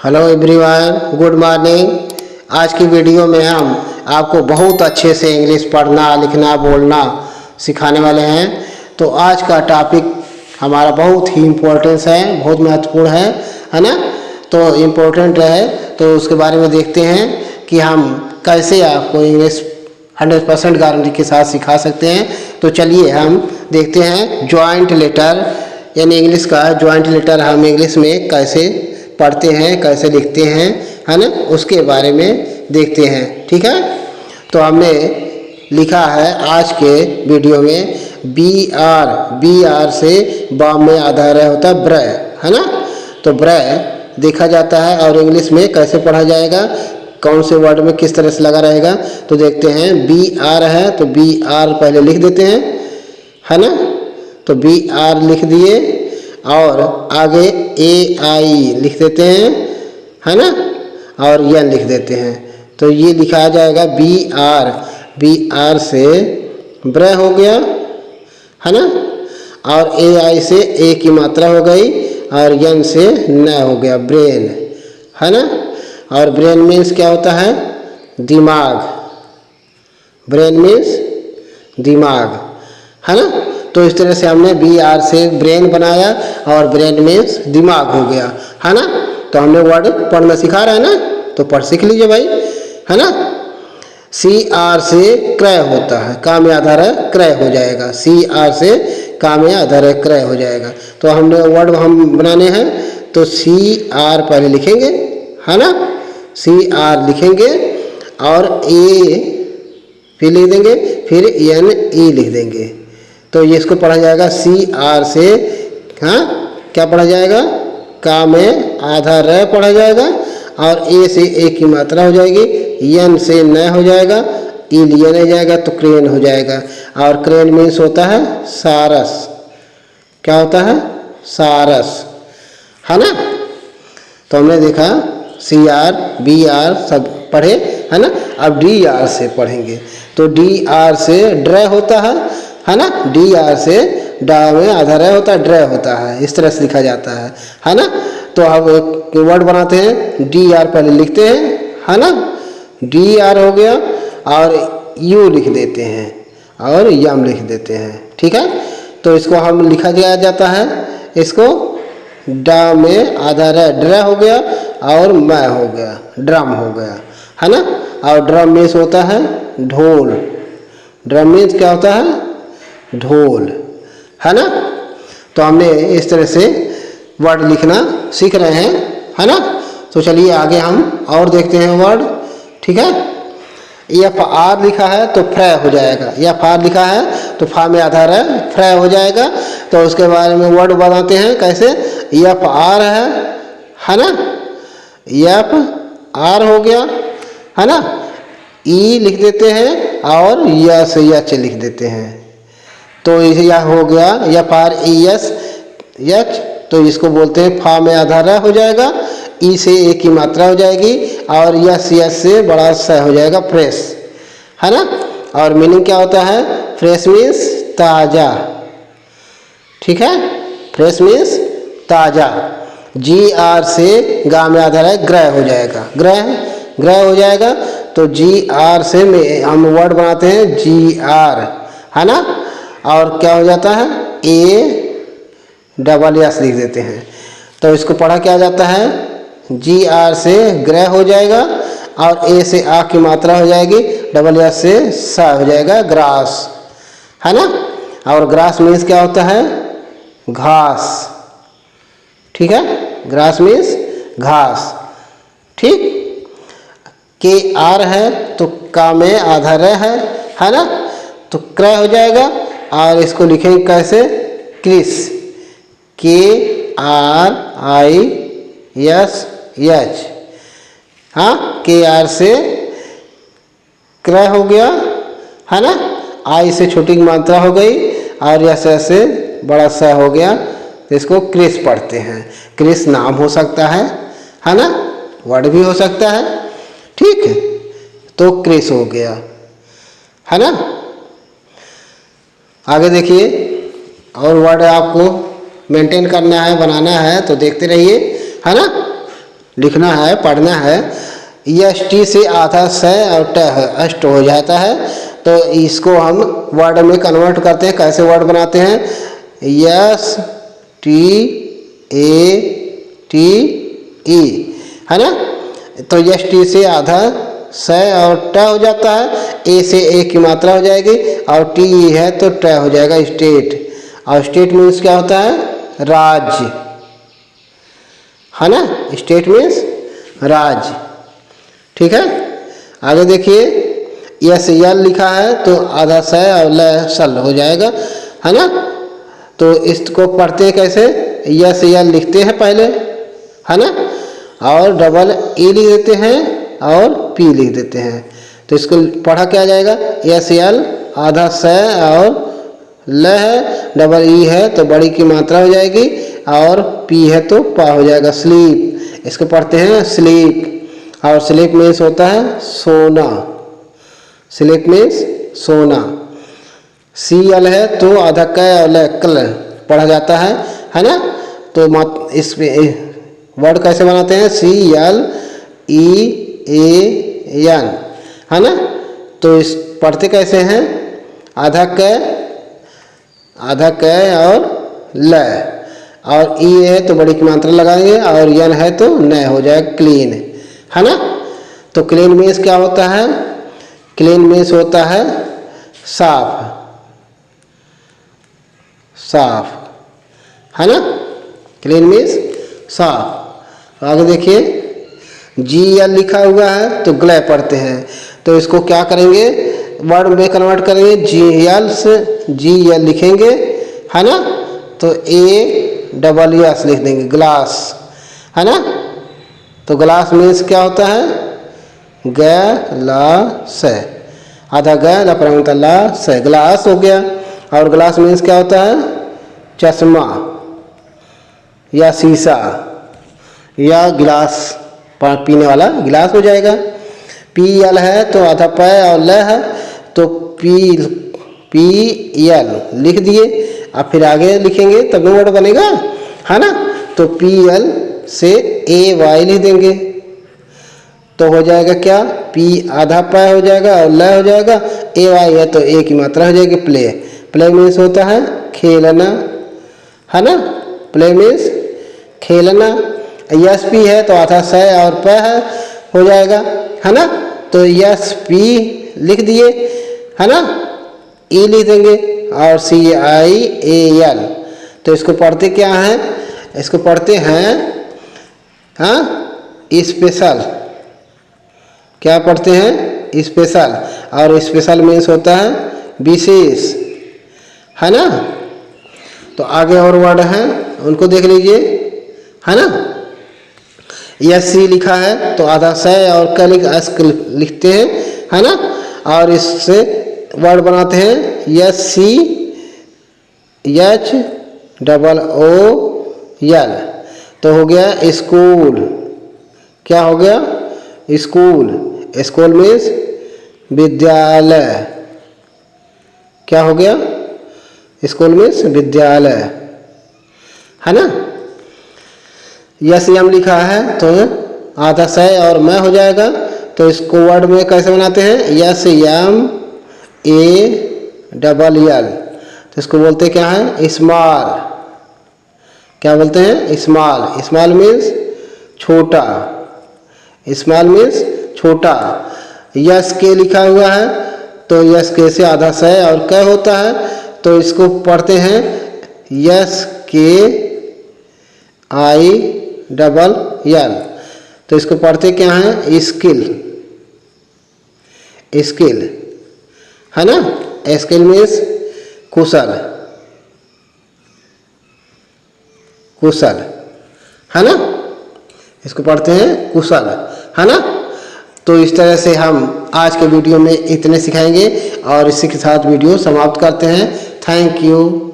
Hello everyone, good morning. आज की video में हम आपको बहुत अच्छे से इंग्लिश पढ़ना, लिखना, बोलना सिखाने वाले हैं। तो आज का टॉपिक हमारा बहुत ही इम्पोर्टेंस है, बहुत महत्वपूर्ण है ना। तो इम्पोर्टेंट है तो उसके बारे में देखते हैं कि हम कैसे आपको इंग्लिश 100% गारंटी के साथ सिखा सकते हैं। तो चलिए हम देखते हैं जॉइंट लेटर, यानी इंग्लिश का जॉइंट लेटर हम इंग्लिश में कैसे पढ़ते हैं, कैसे लिखते हैं, है ना, उसके बारे में देखते हैं। ठीक है, तो हमने लिखा है आज के वीडियो में बी आर से बॉम में आधा रह होता है ब्र, है ना। तो ब्र देखा जाता है और इंग्लिश में कैसे पढ़ा जाएगा, कौन से वर्ड में किस तरह से लगा रहेगा। तो देखते हैं, बी आर है तो बी आर पहले लिख देते हैं, है ना। तो बी आर लिख दिए और आगे ए आई लिख देते हैं, है ना, और एन लिख देते हैं। तो ये लिखा जाएगा बी आर से ब्र हो गया, है ना, और ए आई से ए की मात्रा हो गई और एन से न हो गया ब्रेन, है ना। और ब्रेन मीन्स क्या होता है, दिमाग। ब्रेन मीन्स दिमाग, है ना। तो इस तरह से हमने बी आर से ब्रेन बनाया और ब्रेन मीन्स दिमाग हो गया, है ना। तो हमने वर्ड पढ़ना सिखा रहे हैं ना, तो पढ़ सीख लीजिए भाई, है ना। सी आर से क्रय होता है, का में आधार है क्रय हो जाएगा। सी आर से का में आधार है क्रय हो जाएगा। तो हमने वर्ड हम बनाने हैं तो सी आर पहले लिखेंगे, है ना, सी आर लिखेंगे और ए फिर लिख देंगे, फिर एन ई लिख देंगे। तो ये इसको पढ़ा जाएगा सी आर से, हाँ, क्या पढ़ा जाएगा, का में आधा र पढ़ा जाएगा और ए से ए की मात्रा हो जाएगी, एन से न हो जाएगा, ई लियन हो जाएगा तो क्रेन हो जाएगा। और क्रेन मीन्स होता है सारस। क्या होता है, सारस, है ना। तो हमने देखा सी आर बी आर सब पढ़े, है ना। अब डी आर से पढ़ेंगे। तो डी आर से ड्र होता है ना। डी आर से डा में आधा र होता है, ड्र होता है, इस तरह से लिखा जाता है ना। तो अब एक वर्ड बनाते हैं, डी आर पहले लिखते हैं, है ना, डी आर हो गया और यू लिख देते हैं और यम लिख देते हैं। ठीक है, तो इसको हम लिखा जाता है, इसको डा में आधा र ड्र हो गया और मैं हो गया ड्रम हो गया, है ना। और ड्रम मीन्स होता है ढोल। ड्रम मीन्स क्या होता है, ढोल, है ना। तो हमने इस तरह से वर्ड लिखना सीख रहे हैं, है ना। तो चलिए आगे हम और देखते हैं वर्ड। ठीक है, एफ आर लिखा है तो फ्रय हो जाएगा, एफ आर लिखा है तो फा में आधार है फ्रय हो जाएगा। तो उसके बारे में वर्ड बनाते हैं कैसे, एफ आर है ना, एफ आर हो गया, है ना, ई लिख देते हैं और यस यच लिख देते हैं। तो यह हो गया F R E S H. तो इसको बोलते हैं फा में आधार हो जाएगा, ई से ए की मात्रा हो जाएगी और यस यस से बड़ा स हो जाएगा फ्रेश, है ना। और मीनिंग क्या होता है, फ्रेश मीन्स ताज़ा। ठीक है, फ्रेश मीन्स ताज़ा। जी आर से गा में आधार है ग्रह हो जाएगा, ग्रह हो जाएगा। तो जी आर से में हम वर्ड बनाते हैं जी आर, है ना। और क्या हो जाता है, ए डबल एस लिख देते हैं। तो इसको पढ़ा क्या जाता है, जी आर से ग्रह हो जाएगा और ए से आ की मात्रा हो जाएगी, डबल एस से सा हो जाएगा ग्रास, है ना। और ग्रास मीन्स क्या होता है, घास। ठीक है, ग्रास मीन्स घास। ठीक, के आर है तो का में आधा र है ना, तो क्रय हो जाएगा और इसको लिखेंगे कैसे, क्रिस, के आर आई एस एच, हाँ, के आर से क्रय हो गया, है ना, आई से छोटी की मात्रा हो गई और एस से बड़ा सा हो गया। तो इसको क्रिस पढ़ते हैं। क्रिस नाम हो सकता है ना, वर्ड भी हो सकता है। ठीक है, तो क्रिस हो गया, है ना। आगे देखिए, और वर्ड आपको मेंटेन करना है, बनाना है, तो देखते रहिए, है ना। लिखना है, पढ़ना है। एस टी से आधा स और ट अष्ट हो जाता है, तो इसको हम वर्ड में कन्वर्ट करते हैं। कैसे वर्ड बनाते हैं? S T A T E, है ना। तो एस टी से आधा स और ट हो जाता है, ए से ए की मात्रा हो जाएगी, और टी ई है तो ट हो जाएगा स्टेट। और स्टेट मीन्स क्या होता है? राज्य, है ना। स्टेट मीन्स राज्य, ठीक है। आगे देखिए, यस यल लिखा है तो आधा स और ल सल हो जाएगा, है ना। तो इसको पढ़ते हैं कैसे? यस यल लिखते हैं पहले, है ना, और डबल ई लिख देते हैं और पी लिख देते हैं। तो इसको पढ़ा क्या जाएगा? यस यल आधा स और ल है, डबल ई है तो बड़ी की मात्रा हो जाएगी, और पी है तो पा हो जाएगा, स्लीप। इसको पढ़ते हैं स्लीप, और स्लीप मीन्स होता है सोना। स्लीप मीन्स सोना। सी एल है तो आधा क और ल कल पढ़ा जाता है ना। तो इस वर्ड कैसे बनाते हैं? C L E A N, है ना। तो इस पढ़ते कैसे हैं? आधा क और ल, और ई है तो बड़ी की मात्रा लगाएंगे, और यन है तो न हो जाएगा क्लीन, है ना। तो क्लीन मीन्स क्या होता है? क्लीन मीन्स होता है साफ, साफ, है ना। क्लीन मीन्स साफ। आगे देखिए, जी एल लिखा हुआ है तो ग्ले पढ़ते हैं। तो इसको क्या करेंगे? वर्ड में कन्वर्ट करेंगे, जी एल से जी एल लिखेंगे, है ना। तो ए डबल एस लिख देंगे, ग्लास, है ना। तो ग्लास मीन्स क्या होता है? गलास, आधा ला से ग्लास हो गया। और ग्लास मीन्स क्या होता है? चश्मा या शीशा या गिलास, पीने वाला गिलास हो जाएगा। पी एल है तो आधा प और ल है तो पी एल लिख दिए, अब फिर आगे लिखेंगे तब वर्ड बनेगा, है ना। तो पी एल से ए वाई लिख देंगे, तो हो जाएगा क्या? पी आधा प हो जाएगा और ल हो जाएगा, ए वाई है तो ए की मात्रा हो जाएगी प्ले। प्ले मीन्स होता है खेलना, है ना। प्ले मीन्स खेलना। यस पी है तो आधा स और प है हो जाएगा, है ना। तो यस पी लिख दिए, है ना। ई लिख देंगे और सी आई ए एल। तो इसको पढ़ते क्या हैं? इसको पढ़ते हैं स्पेशल। क्या पढ़ते हैं? स्पेशल। और स्पेशल मीन्स होता है विशेष, है ना। तो आगे और वर्ड हैं उनको देख लीजिए, है ना। यस सी लिखा है तो आधा स और क लिखते हैं, है ना। और इससे वर्ड बनाते हैं S C H double O L. तो हो गया स्कूल। क्या हो गया? स्कूल। स्कूल मीन्स विद्यालय। क्या हो गया? स्कूल मीन्स विद्यालय, है ना। यस यम लिखा है तो आधा स और मैं हो जाएगा। तो इसको वर्ड में कैसे बनाते हैं? Yes Yama A double L. तो इसको बोलते क्या है? स्मॉल। क्या बोलते हैं? स्मॉल। स्मॉल मीन्स छोटा। स्मॉल मीन्स छोटा। यस के लिखा हुआ है तो यस के से आधा स और क होता है, तो इसको पढ़ते हैं यस के आई डबल एल। तो इसको पढ़ते क्या है? स्किल। स्किल, है ना। स्किल मीन्स कुशल, कुशल, है ना। इसको पढ़ते हैं कुशल, है ना। तो इस तरह से हम आज के वीडियो में इतने सिखाएंगे और इसी के साथ वीडियो समाप्त करते हैं। Thank you.